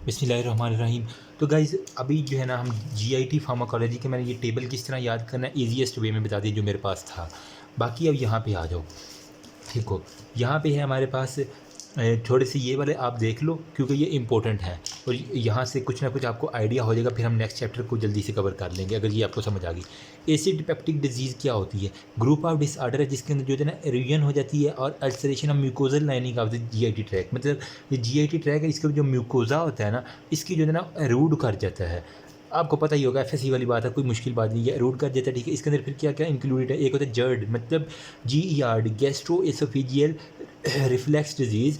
बिस्मिल्लाहिर्रहमानिर्रहीम। तो गाइज़ अभी जो है ना हम जीआईटी फार्माकोलॉजी के मैंने ये टेबल किस तरह याद करना है ईज़ीएस्ट वे में बता दिया जो मेरे पास था। बाकी अब यहाँ पे आ जाओ। देखो यहाँ पे है हमारे पास थोड़े से ये वाले आप देख लो क्योंकि ये इंपॉर्टेंट हैं और यहाँ से कुछ ना कुछ आपको आइडिया हो जाएगा। फिर हम नेक्स्ट चैप्टर को जल्दी से कवर कर लेंगे अगर ये आपको समझ आ गई। एसिड पेप्टिक डिजीज़ क्या होती है? ग्रुप ऑफ डिसऑर्डर है जिसके अंदर जो है ना एरोजन हो जाती है और ulceration of mucosal lining of the GIT tract. मतलब ये जीआईटी ट्रैक है, इसका जो म्यूकोजा होता है ना, इसकी जो है ना एरूड कर जाता है। आपको पता ही होगा, एफएससी वाली बात है, कोई मुश्किल बात नहीं है। रूट कर देता है, ठीक है। इसके अंदर फिर क्या क्या इंक्लूडेड है? एक होता है जर्ड, मतलब GERD, gastro oesophageal reflex disease,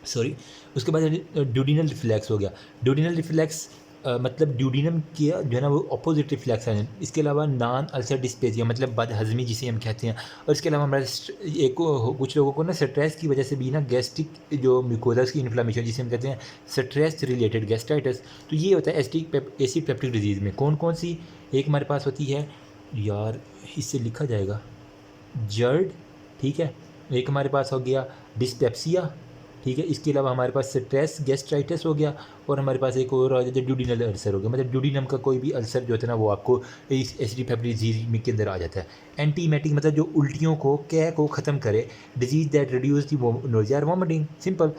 sorry. उसके बाद ड्यूडिनल रिफ्लेक्स हो गया। ड्यूडिनल रिफ्लेक्स मतलब ड्यूडिनम किया जो है ना वो अपोजिट रिफ्लेक्स है। इसके अलावा नॉन अल्सर डिस्पेजिया मतलब बदहज़मी जिसे हम कहते हैं। और इसके अलावा हमारे कुछ लोगों को ना स्ट्रेस की वजह से भी ना गैस्ट्रिक जो म्यूकोज़ा की इन्फ्लामेशन जिसे हम कहते हैं स्ट्रेस रिलेटेड गैस्ट्राइटिस। तो ये होता है एसिड पेप्टिक डिजीज़ में कौन कौन सी? एक हमारे पास होती है यार, इससे लिखा जाएगा जर्ड, ठीक है। एक हमारे पास हो गया डिस्पेप्सिया, ठीक है। इसके अलावा हमारे पास स्ट्रेस गैस्ट्राइटिस हो गया और हमारे पास एक और आ जाता है ड्यूडिनल अल्सर हो गया। मतलब ड्यूडिनम का कोई भी अल्सर जो होता है ना वो आपको इस एसिड पेप्टिक डिजीज के अंदर आ जाता है। एंटीमेटिक मतलब जो उल्टियों को कै को ख़त्म करे। Disease that reduce the nausea और वॉमिटिंग, सिंपल।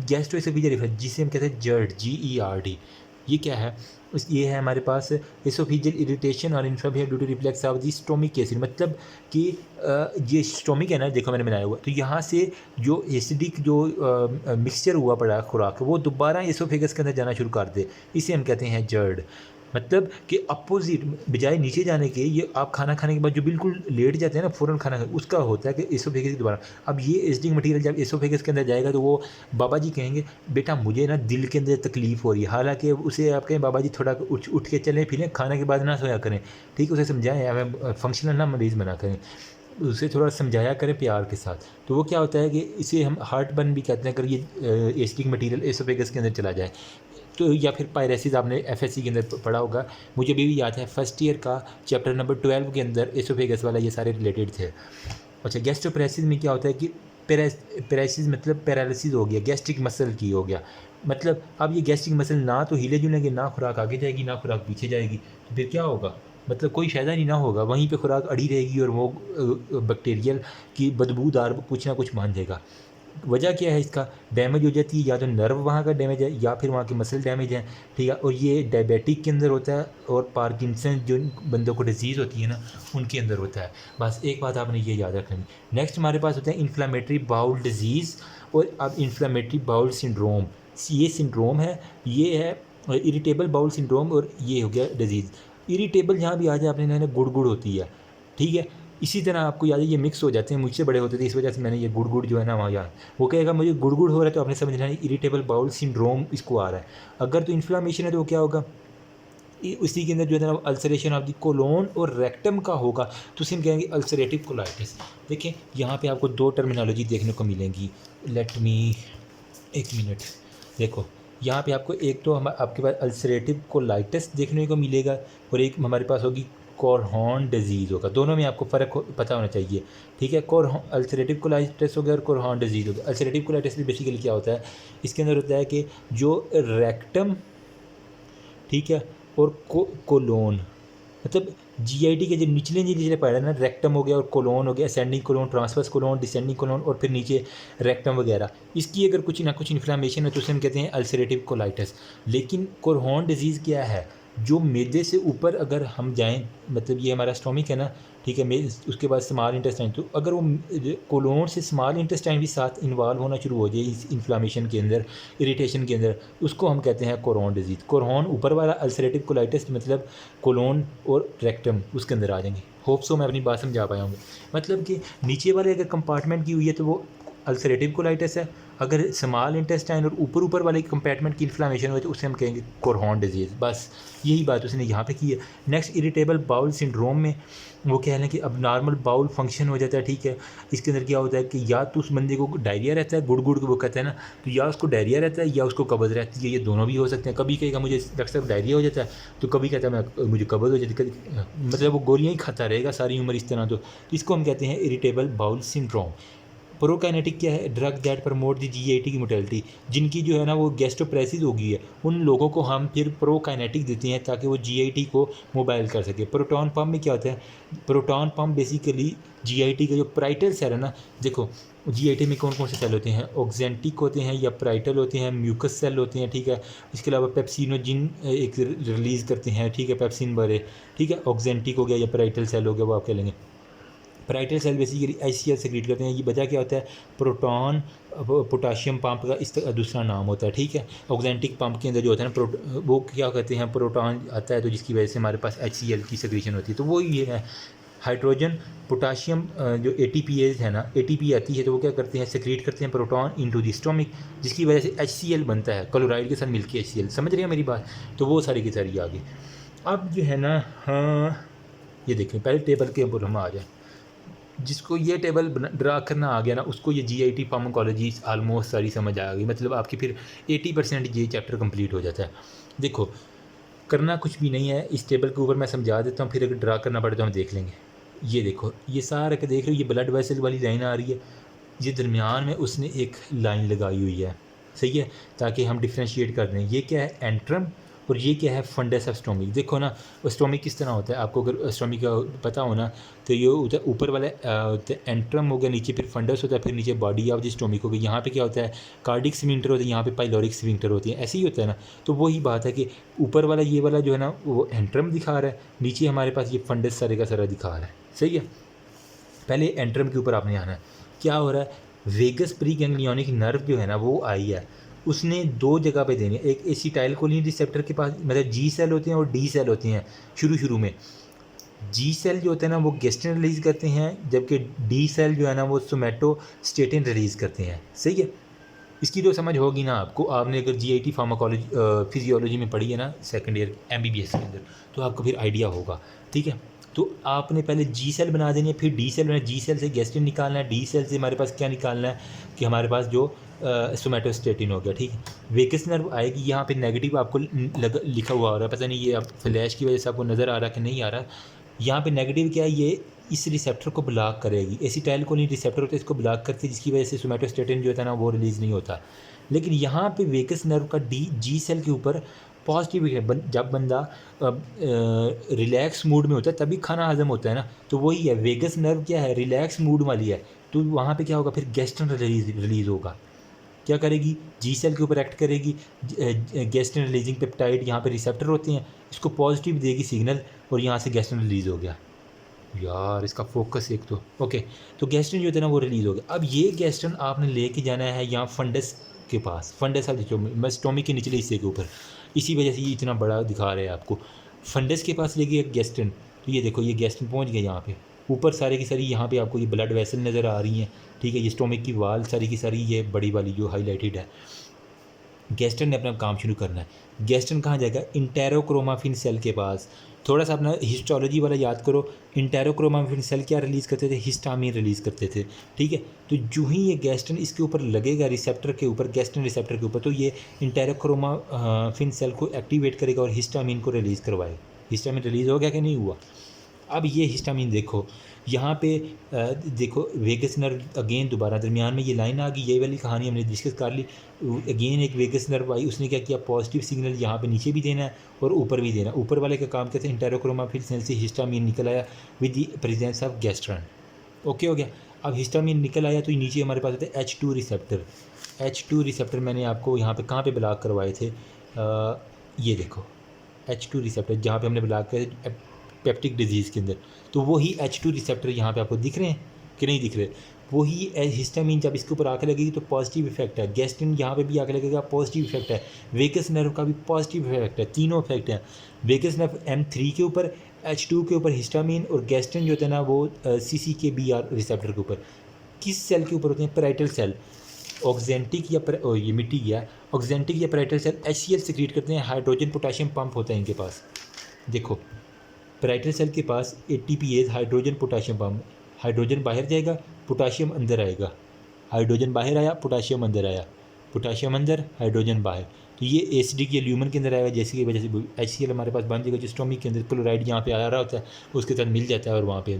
गैस्ट्रोएसोफेजियल रिफ्लक्स जिसे हम कहते हैं जर्ड, जीईआरडी, ये क्या है? ये है हमारे पास एसोफेजियल इरिटेशन और inflammation due to reflux of the stomach acid. मतलब कि ये स्टोमिक है ना, देखो मैंने बनाया हुआ, तो यहाँ से जो एसिडिक जो मिक्सचर हुआ पड़ा खुराक वो दोबारा एसोफेगस के अंदर जाना शुरू कर दे, इसे हम कहते हैं जर्ड। मतलब कि अपोजिट, बजाय नीचे जाने के, ये आप खाना खाने के बाद जो बिल्कुल लेट जाते हैं ना फ़ौरन खाना खा, उसका होता है कि एसोफेगस की दोबारा। अब ये एसिडिक मटीरियल जब एसोफेगस के अंदर जाएगा तो वो बाबा जी कहेंगे बेटा मुझे ना दिल के अंदर तकलीफ़ हो रही है। हालांकि उसे आप कहें बाबा जी थोड़ा उठ के चलें फिरें, खाने के बाद ना सोया करें, ठीक है। उसे समझाएं, हमें फंक्शनल ना मरीज़ बना करें, उसे थोड़ा समझाया करें प्यार के साथ। तो वो क्या होता है कि इसे हम हार्ट बर्न भी कहते हैं अगर ये एसिडिक मटीरियल एसोफेगस के अंदर चला जाए तो। या फिर पायरेसिस आपने एफएससी के अंदर पढ़ा होगा, मुझे भी याद है फर्स्ट ईयर का चैप्टर नंबर 12 के अंदर एसोफेगस वाला ये सारे रिलेटेड थे। अच्छा, गैस्ट्रोपैरेसिस में क्या होता है कि पैरालिसिस मतलब पैरालिसिस हो गया, गैस्ट्रिक मसल की हो गया। मतलब अब ये गैस्ट्रिक मसल ना तो हिले जुलेंगे, ना खुराक आगे जाएगी ना खुराक पीछे जाएगी, तो फिर क्या होगा? मतलब कोई फ़ायदा नहीं ना होगा, वहीं पे खुराक अड़ी रहेगी और वो बैक्टीरियल की बदबूदार कुछ ना कुछ मान जाएगा। वजह क्या है इसका? डैमेज हो जाती है, या तो नर्व वहाँ का डैमेज है या फिर वहाँ के मसल डैमेज हैं, ठीक है। और ये डायबिटिक के अंदर होता है और पार्किंसन जो बंदों को डिजीज़ होती है ना उनके अंदर होता है। बस एक बात आपने ये याद रखनी। नेक्स्ट हमारे पास होता है इन्फ्लामेटरी बाउल डिजीज़ और अब इन्फ्लामेटरी बाउल सिंड्रोम। ये सिंड्रोम है, ये है इरिटेबल बाउल सिंड्रोम और ये हो गया डिजीज़। इरिटेबल जहाँ भी आ जाए आपने ना गुड़ होती है, ठीक है। इसी तरह आपको याद है ये मिक्स हो जाते हैं, मुझसे बड़े होते थे, इस वजह से मैंने ये गुड़ जो है ना वहाँ याद। वो कहेगा मुझे गुड़ हो रहा है तो आपने समझना है इरिटेबल बाउल सिंड्रोम इसको आ रहा है। अगर तो इन्फ्लामेशन है तो वो क्या होगा? उसी के अंदर जो है ना अल्सरेशन ऑफ द कोलोन और रेक्टम का होगा तो उसे हम कहेंगे अल्सरेटिव कोलाइटिस। देखें यहाँ पे आपको दो टर्मिनोलॉजी देखने को मिलेंगी। लेट मी, एक मिनट। देखो यहाँ पे आपको एक तो हम आपके पास अल्सरेटिव कोलाइटिस देखने को मिलेगा और एक हमारे पास होगी कोरहॉन डिजीज़ होगा। दोनों में आपको फ़र्क पता होना चाहिए, ठीक है। अल्सरेटिव कोलाइटिस हो गया और कोरहॉन डिजीज़ हो गया। अल्सरेटिव कोलाइटिस भी बेसिकली क्या होता है? इसके अंदर होता है कि जो रेक्टम, ठीक है, और कोलोन, मतलब जीआईटी के जो निचले पार्ट है ना, रेक्टम हो गया और कोलोन हो गया, ascending colon, transverse colon, descending colon और फिर नीचे रेक्टम वगैरह, इसकी अगर कुछ ना कुछ इन्फ्लामेशन है तो उसे हम कहते हैं अल्सरेटिव कोलाइटिस। लेकिन कोरहॉन डिजीज़ क्या है? जो मैदे से ऊपर अगर हम जाएं, मतलब ये हमारा स्टोमिक है ना, ठीक है, उसके बाद स्मॉल इंटेस्टाइन, तो अगर वो कोलोन से स्मॉल इंटेस्टाइन भी साथ इन्वॉल्व होना शुरू हो जाए इस इन्फ्लामेशन के अंदर, इरिटेशन के अंदर, उसको हम कहते हैं कोरहॉन डिजीज़। कोरहॉन ऊपर वाला, अल्सरेटिव कोलाइटिस मतलब कोलोन और रेक्टम उसके अंदर आ जाएंगे। होप सो मैं अपनी बात समझा पाया हूँ। मतलब कि नीचे वाले अगर कंपार्टमेंट की हुई है तो वो अल्सरेटिव कोलाइटिस है, अगर स्मॉल इंटेस्टाइन और ऊपर वाले कंपार्टमेंट की इन्फ्लामेशन हो तो उसे हम कहेंगे कोरहॉन डिजीज़। बस यही बात उसने यहाँ पे की है। नेक्स्ट इरिटेबल बाउल सिंड्रोम में वो कह रहे हैं कि अब नॉर्मल बाउल फंक्शन हो जाता है, ठीक है। इसके अंदर क्या होता है कि या तो उस बंदे को डायरिया रहता है, गुड़ को वो कहते हैं ना, तो या उसको डायरिया रहता है या उसको कब्ज़ रहती है, ये दोनों भी हो सकते हैं। कभी कहेगा मुझे डॉक्टर साहब डायरिया हो जाता है तो कभी कहता है मैं मुझे कब्ज़ हो जाती है, मतलब वो गोलियाँ ही खाता रहेगा सारी उम्र इस तरह। तो इसको हम कहते हैं इरिटेबल बाउल सिंड्रोम। प्रोकाइनेटिक क्या है? Drug that promote the GIT की मोटेलिटी, जिनकी जो है ना वो गैस्ट्रोप्रेसिस हो गई है, उन लोगों को हम फिर प्रोकाइनेटिक देते हैं ताकि वो जीआईटी को मोबाइल कर सके। प्रोटॉन पम्प में क्या होता है? प्रोटॉन पम्प बेसिकली जीआईटी का जो पाराइटल सेल है ना, देखो जीआईटी में कौन कौन से सेल होते हैं? ऑक्जेंटिक होते हैं या पाराइटल होते हैं, म्यूकस सेल होते हैं, ठीक है। इसके अलावा पेप्सिनोजिन एक रिलीज़ करते हैं, ठीक है, पेप्सिन बारे, ठीक है। ऑक्जेंटिक हो गया या पाराइटल सेल हो गया, वो आप कह लेंगे। पाराइटल सेल बेसिकली HCl सेक्रेट करते हैं। ये वजह क्या होता है? प्रोटॉन पोटाशियम पंप का इस दूसरा नाम होता है, ठीक है। ऑक्जेंटिक पंप के अंदर जो होता है ना, वो क्या कहते हैं? प्रोटॉन आता है, तो जिसकी वजह से हमारे पास HCl की सेक्रेशन होती है। तो वो ये है हाइड्रोजन पोटाशियम जो ATPase है ना, ATP आती है, तो वो क्या करते हैं? सेक्रेट करते हैं प्रोटॉन इनटू द स्टोमिक, जिसकी वजह से HCl बनता है, क्लोराइड के साथ मिलकर HCl। समझ रहे हैं मेरी बात? तो वो सारी की सारी आ गई। अब जो है ना, हाँ ये देखें, पहले टेबल के ऊपर हम आ जाए। जिसको ये टेबल ड्रा करना आ गया ना, उसको ये GIT फार्माकोलॉजी आलमोस्ट सारी समझ आ गई। मतलब आपकी फिर 80% ये चैप्टर कंप्लीट हो जाता है। देखो करना कुछ भी नहीं है, इस टेबल के ऊपर मैं समझा देता हूँ, फिर अगर ड्रा करना पड़े तो हम देख लेंगे। ये देखो, ये सारा के देख रहे हो, ये ब्लड वेसल वाली लाइन आ रही है, ये दरमियान में उसने एक लाइन लगाई हुई है, सही है, ताकि हम डिफ्रेंशिएट कर दें। ये क्या है? एंट्रम, और ये क्या है? Fundus of stomach. देखो ना, स्टोमिक किस तरह होता है, आपको अगर स्टोमिक का पता हो ना, तो ये ऊपर वाला एंट्रम हो गया, नीचे फिर फंडस होता है, फिर नीचे बॉडी ऑफ द स्टोमिक हो गई। यहाँ पे क्या होता है? कार्डिक स्फिंक्टर होता है, यहाँ पे पाइलोरिक स्फिंक्टर होती है, ऐसे ही होता है ना। तो वही बात है कि ऊपर वाला ये वाला जो है ना, वो एंट्रम दिखा रहा है, नीचे हमारे पास ये फंडस सारे का सारा दिखा रहा है, सही है। पहले एंट्रम के ऊपर आपने आना है। क्या हो रहा है? वेगस प्री गैंग्लियोनिक नर्व जो है ना, वो आई है, उसने दो जगह पे देनी है। एक एसिटाइलकोलिन रिसेप्टर के पास, मतलब G सेल होते हैं और D सेल होते हैं। शुरू में G सेल जो होते हैं ना, वो गेस्टिन रिलीज़ करते हैं, जबकि D सेल जो है ना, वो सोमैटोस्टेटिन रिलीज़ करते हैं, सही है। इसकी तो समझ होगी ना आपको, आपने अगर GIT फार्माकोलॉजी फिजियोलॉजी में पढ़ी है ना, सेकंड ईयर MBBS के अंदर, तो आपको फिर आइडिया होगा, ठीक है। तो आपने पहले G सेल बना देनी है, फिर D सेल बना, G सेल से गेस्टिन निकालना है, D सेल से हमारे पास क्या निकालना है कि हमारे पास जो सोमैटोस्टेटिन हो गया, ठीक है। वेगस नर्व आएगी, यहाँ पे नेगेटिव आपको लिखा हुआ हो रहा है, पता नहीं ये आप फ्लैश की वजह से आपको नज़र आ रहा है कि नहीं आ रहा। यहाँ पे नेगेटिव क्या है? ये इस रिसेप्टर को ब्लॉक करेगी, एसिटाइलकोलिन रिसेप्टर होता है, इसको ब्लॉक करती है, जिसकी वजह से सोमैटोस्टेटिन जो होता है ना, वो रिलीज़ नहीं होता। लेकिन यहाँ पे वेगस नर्व का G सेल के ऊपर पॉजिटिव है। जब बंदा रिलैक्स मूड में होता है तभी खाना हजम होता है ना, तो वही है, वेगस नर्व क्या है? रिलैक्स मूड वाली है, तो वहाँ पे क्या होगा? फिर गेस्टिन रिलीज़ होगा। क्या करेगी? G सेल के ऊपर एक्ट करेगी, गेस्टिन रिलीजिंग पेप्टाइड, यहाँ पे रिसेप्टर होते हैं, इसको पॉजिटिव देगी सिग्नल, और यहाँ से गेस्टिन रिलीज़ हो गया। यार इसका फोकस एक तो ओके, तो गेस्टिन जो होता है ना, वो रिलीज़ हो गया। अब ये गेस्टिन आपने लेके जाना है यहाँ फंडस के पास, फंडस आप देखो स्टोमिक के निचले हिस्से के ऊपर, इसी वजह से ये इतना बड़ा दिखा रहे हैं आपको। फंडस के पास लेके एक गेस्टिन, तो ये देखो, ये गेस्टिन पहुँच गया यहाँ पे ऊपर, सारे की सारी यहाँ पे आपको ये ब्लड वेसल नज़र आ रही हैं, ठीक है। ये स्टोमिक की वाल सारी की सारी ये बड़ी वाली जो हाईलाइटेड है। गेस्टिन ने अपना काम शुरू करना है। गेस्टिन कहाँ जाएगा? इंटेरोक्रोमाफिन सेल के पास। थोड़ा सा अपना हिस्टोलॉजी वाला याद करो, इंटेरोक्रोमाफिन सेल क्या रिलीज़ करते थे? हिस्टामिन रिलीज़ करते थे, ठीक है। तो जो ही ये गेस्टिन इसके ऊपर लगेगा, रिसेप्टर के ऊपर, गेस्टिन रिसेप्टर के ऊपर, तो ये इंटेरोक्रोमाफिन सेल को एक्टिवेट करेगा और हिस्टामिन को रिलीज़ करवाएगा। हिस्टामिन रिलीज़ हो गया कि नहीं हुआ? अब ये हिस्टामिन देखो, यहाँ पे देखो वेगस नर्व अगेन दोबारा दरमियान में ये लाइन आ गई, ये वाली कहानी हमने डिस्कस कर ली। अगेन एक वेगस नर्व आई, उसने क्या किया? पॉजिटिव सिग्नल यहाँ पे नीचे भी देना है और ऊपर भी देना है। ऊपर वाले का काम कहते हैं इंटेरोक्रोमाफिन सेल से हिस्टामिन निकल आया with the presence of gastrin, okay हो गया। अब हिस्टामिन निकल आया तो नीचे हमारे पास होता है H2 रिसेप्टर। H2 रिसेप्टर मैंने आपको यहाँ पे कहाँ पे ब्लॉक करवाए थे? ये देखो H2 रिसेप्टर, जहाँ पे हमने ब्लॉक किया पेप्टिक डिजीज़ के अंदर, तो वही H2 रिसेप्टर यहाँ पे आपको दिख रहे हैं कि नहीं दिख रहे? वही हिस्टामिन जब इसके ऊपर आके लगेगी तो पॉजिटिव इफेक्ट है, गेस्टिन यहाँ पे भी आके लगेगा, पॉजिटिव इफेक्ट है, वेगस नर्व का भी पॉजिटिव इफेक्ट है, तीनों इफेक्ट हैं। वेगस नर्व M3 के ऊपर, H2 के ऊपर हिस्टामिन, और गेस्टिन जो होता है ना वो CCK-BR रिसेप्टर के ऊपर। किस सेल के ऊपर होते हैं? Parietal cell. ऑक्जेंटिक या ये मिट्टी गया, ऑक्जेंटिक या पैराइटल सेल HCl सिक्रीट करते हैं, हाइड्रोजन पोटाशियम पंप होता है इनके पास। देखो पैराइटल सेल के पास ATPase hydrogen potassium pump, hydrogen बाहर जाएगा, पोटाशियम अंदर आएगा, हाइड्रोजन बाहर आया, पोटाशियम अंदर आया, पोटाशियम अंदर, हाइड्रोजन बाहर, तो ये एसिडिक या ल्यूमन के अंदर आएगा, जैसे की वजह से HCl हमारे पास बन जाएगा, जो स्टोमिक के अंदर क्लोराइड यहाँ पे आ रहा होता है उसके साथ मिल जाता है और वहाँ पे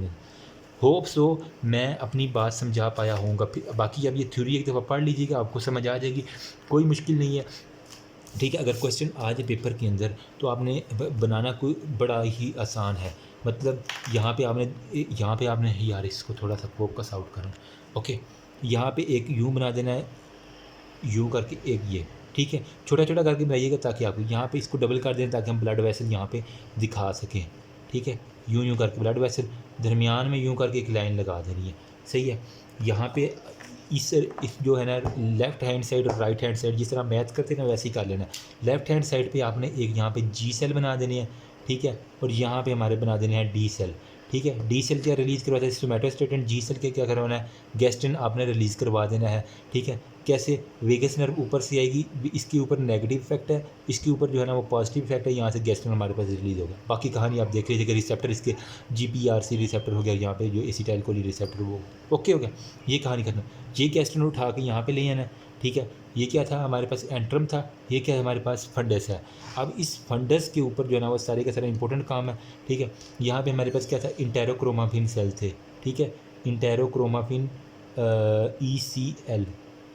होप सो मैं अपनी बात समझा पाया होऊंगा। फिर बाकी अब ये थ्योरी एक दफ़ा पढ़ लीजिएगा, आपको समझ आ जाएगी, कोई मुश्किल नहीं है। ठीक है, अगर क्वेश्चन आ जाए पेपर के अंदर तो आपने बनाना कोई बड़ा ही आसान है। मतलब यहाँ पे आपने यार इसको थोड़ा सा फोकस आउट करूँ। ओके, यहाँ पे एक यूँ बना देना है, यूँ करके एक ये, ठीक है, छोटा छोटा करके बनाइएगा ताकि आपको यहाँ पे इसको डबल कर दें ताकि हम ब्लड वेसल यहाँ पे दिखा सकें। ठीक है, यूँ यूँ करके ब्लड वेसल, दरमियान में यूँ करके एक लाइन लगा देनी है। सही है, यहाँ पे इस जो है ना लेफ़्ट हैंड साइड और राइट हैंड साइड जिस तरह मैथ करते हैं ना वैसे ही कर लेना है। लेफ़्ट हैंड साइड पे आपने एक यहाँ पे जी सेल बना देनी है। ठीक है, और यहाँ पे हमारे बना देने हैं डी सेल। ठीक है, डी सेल क्या रिलीज़ करवाता है, सोमैटोस्टेटिन। जी सेल के क्या करवाना है, गैस्ट्रिन आपने रिलीज़ करवा देना है। ठीक है, कैसे, वेगस नर्व ऊपर से आएगी, इसके ऊपर नेगेटिव इफेक्ट है, इसके ऊपर जो है ना वो पॉजिटिव इफेक्ट है, यहाँ से गैस्ट्रिन हमारे पास रिलीज़ होगा। बाकी कहानी आप देख लीजिएगा, रिसेप्टर इसके GPRC रिसेप्टर हो गया, यहाँ पे जो एसिटाइल कोली रिसेप्टर वो ओके हो गया। ये कहानी करना, ये गैस्ट्रिन उठा के यहाँ पे ले आना। ठीक है, ये क्या था हमारे पास, एंट्रम था, ये क्या है हमारे पास, फंडस है। अब इस फंडस के ऊपर जो है ना वो सारे का सारा इंपॉर्टेंट काम है। ठीक है, यहाँ पे हमारे पास क्या था, इंटेरोक्रोमाफिन सेल थे। ठीक है, इंटेरोक्रोमाफिन ECL,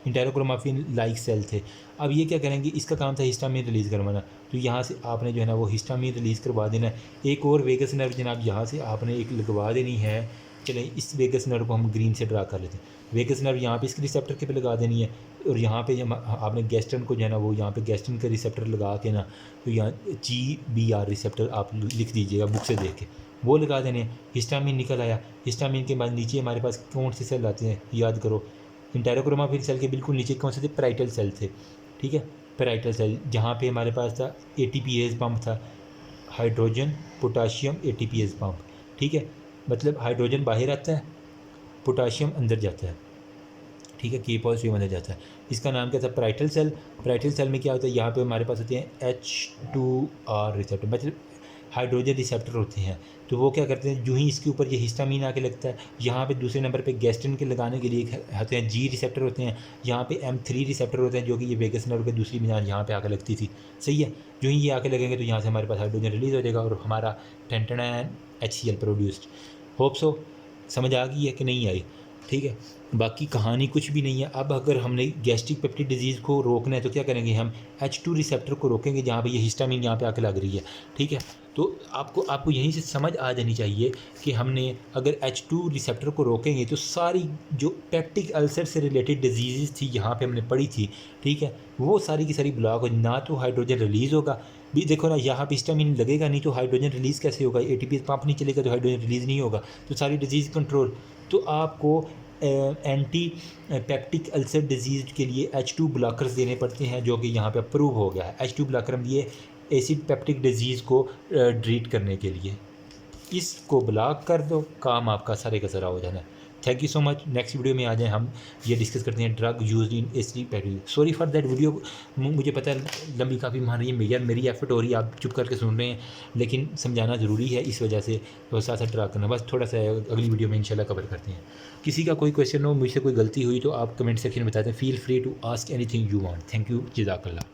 इंटेरोक्रोमाफिन लाइक सेल थे। अब ये क्या करेंगे, इसका काम था हिस्टामिन रिलीज़ करवाना, तो यहाँ से आपने जो है ना वो हिस्टामिन रिलीज़ करवा देना है। एक और वेगस नर्व जनाब यहाँ से आपने एक लगवा देनी है। चलें, इस वेगस नर्व को हम ग्रीन से ड्रा कर लेते हैं। वेगस नर्व यहाँ पे इसके रिसेप्टर के पे लगा देनी है, और यहाँ पे जब आपने गैस्ट्रन को जो है ना वो यहाँ पे गैस्ट्रन के रिसेप्टर लगा के ना, तो यहाँ GBR रिसेप्टर आप लिख दीजिएगा बुक से देख के, वो लगा देने। हिस्टामिन निकल आया, हिस्टामिन के बाद नीचे हमारे पास कौन से सेल आते हैं याद करो, इंटेरोक्रोमाफिन सेल के बिल्कुल नीचे कौन से थे, पैराइटल सेल थे। ठीक है, पैराइटल सेल जहाँ पे हमारे पास था ATPase पंप था, हाइड्रोजन पोटाशियम ATPase पंप। ठीक है, मतलब हाइड्रोजन बाहर आता है, पोटाशियम अंदर जाता है। ठीक है, की पॉजिटिव अंदर जाता है। इसका नाम क्या था, पैराइटल सेल। पैराइटल सेल में क्या होता है, यहाँ पे हमारे पास होते हैं H2R रिसेप्टर, मतलब हाइड्रोजन रिसेप्टर होते हैं। तो वो क्या करते हैं, जो ही इसके ऊपर ये हिस्टामिन आके लगता है, यहाँ पे दूसरे नंबर पे गैस्ट्रिन के लगाने के लिए होते हैं G रिसेप्टर होते हैं, यहाँ पे M3 रिसेप्टर होते हैं, जो कि ये वेगस नर्व के दूसरी मिजान यहाँ पे आके लगती थी। सही है, जो ही ये आके लगेंगे तो यहाँ से हमारे पास हाइड्रोजन रिलीज़ हो जाएगा और हमारा टेंटन HCl प्रोड्यूस्ड। होप सो समझ आ गई है कि नहीं आई। ठीक है, बाकी कहानी कुछ भी नहीं है। अब अगर हमने गैस्ट्रिक पेप्टिक डिजीज़ को रोकना है तो क्या करेंगे, हम H2 रिसेप्टर को रोकेंगे जहाँ पे ये हिस्टामिन यहाँ पे आके लग रही है। ठीक है, तो आपको यहीं से समझ आ जानी चाहिए कि हमने अगर H2 रिसेप्टर को रोकेंगे तो सारी जो पेप्टिक अल्सर से रिलेटेड डिजीज़ थी यहाँ पे हमने पढ़ी थी, ठीक है, वो सारी की सारी ब्लॉक हो, ना तो हाइड्रोजन रिलीज़ होगा। भी देखो ना, यहाँ पे हिस्टामिन लगेगा नहीं तो हाइड्रोजन रिलीज़ कैसे होगा, ATPase पंप नहीं चलेगा तो हाइड्रोजन रिलीज़ नहीं होगा, तो सारी डिजीज़ कंट्रोल। तो आपको एंटी पेप्टिक अल्सर डिजीज़ के लिए H2 ब्लॉकर्स देने पड़ते हैं, जो कि यहाँ पे अप्रूव हो गया है। H2 ब्लॉकर हम दिए एसिड पेप्टिक डिजीज़ को ट्रीट करने के लिए। इसको ब्लॉक कर दो, काम आपका सारे का सारा हो जाना है। Thank you so much. Next video में आ जाएं, हम ये डिस्कस करते हैं drug used in acid peptic. Sorry for that video, मुझे पता है लंबी काफ़ी मान रही है, यार मेरी एफर्ट हो रही है, आप चुप करके सुन रहे हैं, लेकिन समझाना ज़रूरी है, इस वजह से तो साथ साथ ड्रग करना बस थोड़ा सा अगली वीडियो में इंशाल्लाह कवर करते हैं। किसी का कोई क्वेश्चन हो, मुझसे कोई गलती हुई तो आप कमेंट सेक्शन में बताते हैं। Feel free to ask anything you want. Thank you, जज़ाकल्लाह।